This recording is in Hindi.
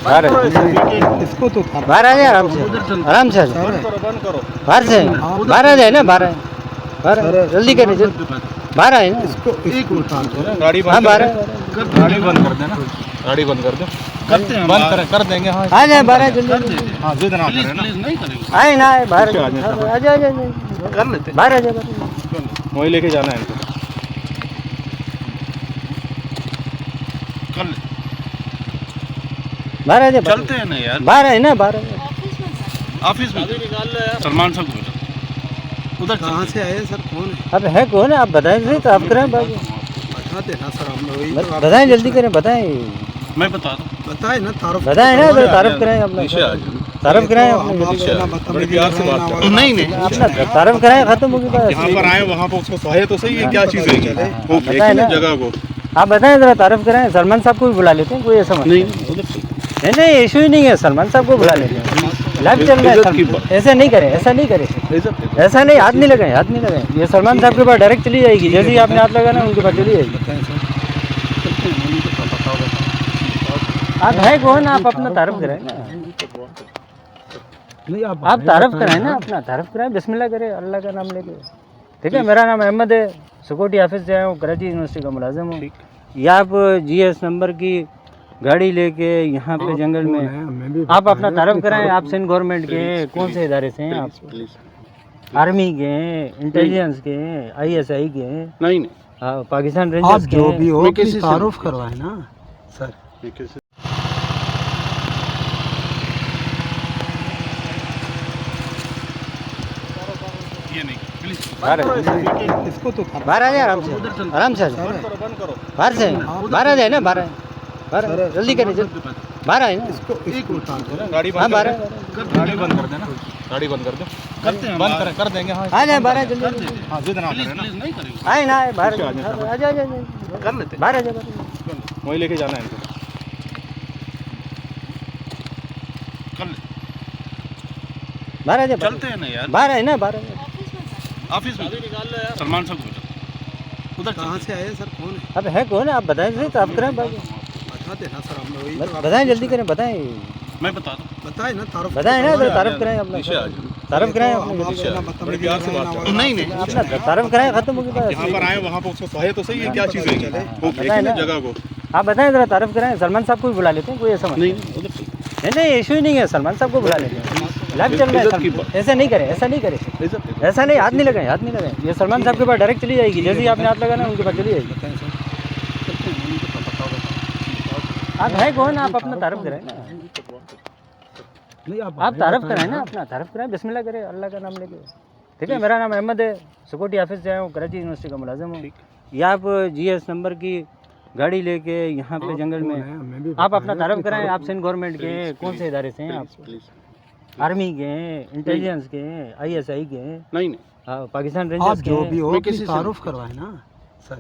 बाहर इसको तो बाहर आ जाए आराम से आ जाए बाहर से बाहर आ जाए ना बाहर जल्दी करें बाहर आए ना इसको उतार दो। गाड़ी हाँ बंद बाहर कर दे, गाड़ी बंद कर देना, गाड़ी बंद कर दो, करते हैं बंद कर देंगे। हाँ आ जाए बाहर जल्दी हाँ, जिद ना करें ना, नहीं करेंगे आए ना आए बाहर आ जाए, आ जाए कर लेते बाहर आ जाए वही लेके जाना है इनको। कर ले बाहर आ जाए चलते हैं ना यार बाहर आए ना बाहर ऑफिस में निकाल लो यार सलमान साहब को उधर कहाँ से आए सर कौन है अब है कौन है आप बताएं सही तो आप करें बाबू बता देना सर हम लोग बताएं जल्दी करें बताएं मैं बता दूँ बताए ना तारुफ बताएं ना तो तारीफ कराएं अपना तारीफ कराएं नहीं नहीं अपना तारीफ कराएं खत्म होगी बात यहाँ पर आए वहाँ पर उसको सहे तो सही है, क्या चीज़ है वो बताएं ना जगह को। आप बताएं जरा तारीफ कराएं सलमान साहब को भी बुला लेते हैं कोई ऐसा मत नहीं इशू ही नहीं है सलमान साहब को बुला लेते हैं लाइव चल रहा है ऐसे नहीं करें ऐसा नहीं करें ऐसा नहीं हाथ नहीं लगाएं ये सलमान साहब के पास डायरेक्ट चली जाएगी जैसे ही आपने हाथ लगाना उनके पास चली जाएगी आप है कौन आप अपना तारीफ कराएं ना आप तारीफ कराएं ना अपना तारीफ कराएं बिस्मिल्लाह करें अल्लाह का नाम लेके ठीक है मेरा नाम अहमद है सिक्योरिटी ऑफिस से आया हूँ कराची यूनिवर्सिटी का मुलाजिम हूँ ये आप GS नंबर की गाड़ी लेके यहाँ पे जंगल में आप अपना तारीफ कराएं आप सिंध गवर्नमेंट के कौन से इदारे से हैं आप आर्मी के हैं इंटेलिजेंस के हैं ISI के हैं नहीं हाँ पाकिस्तान रेंजर्स के जो हैं भी हो तारुफ करवाए ना सर ये नहीं प्लीज बाहर इसको तो बाहर आ जाए आराम से आ जाए बाहर आ जाए ना बाहर जल्दी करें बाहर आए ना इसको उतार दो गाड़ी हाँ बंद बाहर कर दे, गाड़ी बंद कर देना, गाड़ी बंद कर दो, करते हैं बंद कर देंगे। हाँ आ जाए बाहर जल्दी हाँ, जिद ना करें ना, नहीं करेंगे आए ना आए बाहर आ जाए कर लेते बाहर आ जाए वही लेके जाना है इनको। कर ले बाहर आ जाए चलते हैं ना यार बाहर आए ना बाहर ऑफिस में निकाल लो यार सलमान साहब को उधर कहाँ से आए सर कौन है अब है कौन है आप बताएं सही तो आप करें बाबू बता देना सर हम लोग बताएं जल्दी करें बताएं मैं बता दूँ बताए ना तारुफ बताएं ना तो तारीफ कराएं अपना तारीफ कराएं अपना नहीं नहीं अपना तारीफ कराएं खत्म होगी बात यहाँ पर आए वहाँ पर उसको सहे तो सही है, क्या चीज़ है वो बताएं ना जगह को। आप बताएं जरा तारीफ कराएं सलमान साहब को भी बुला लेते हैं कोई ऐसा मत नहीं इशू ही नहीं है सलमान साहब को बुला लेते हैं लाइव चल रहा है ऐसे नहीं करें ऐसा नहीं हाथ नहीं लगाएं ये सलमान साहब के पास डायरेक्ट चली जाएगी जैसे ही आपने हाथ लगाना उनके पास चली जाएगी आप है कौन आप अपना तारीफ कराएं ना आप तारीफ कराएं ना अपना तारीफ कराएं बिस्मिल्लाह करें अल्लाह का नाम लेके ठीक है मेरा नाम अहमद है सिक्योरिटी ऑफिस से आया हूँ कराची यूनिवर्सिटी का मुलाजिम हूँ ये आप GS नंबर की गाड़ी लेके यहाँ पे जंगल में आप अपना तारीफ कराएं आप सिंध गवर्नमेंट के कौन से इदारे से हैं आप आर्मी के हैं इंटेलिजेंस के हैं ISI के हैं नहीं हाँ पाकिस्तान रेंजर्स के जो हैं भी हो तारुफ करवाए ना सर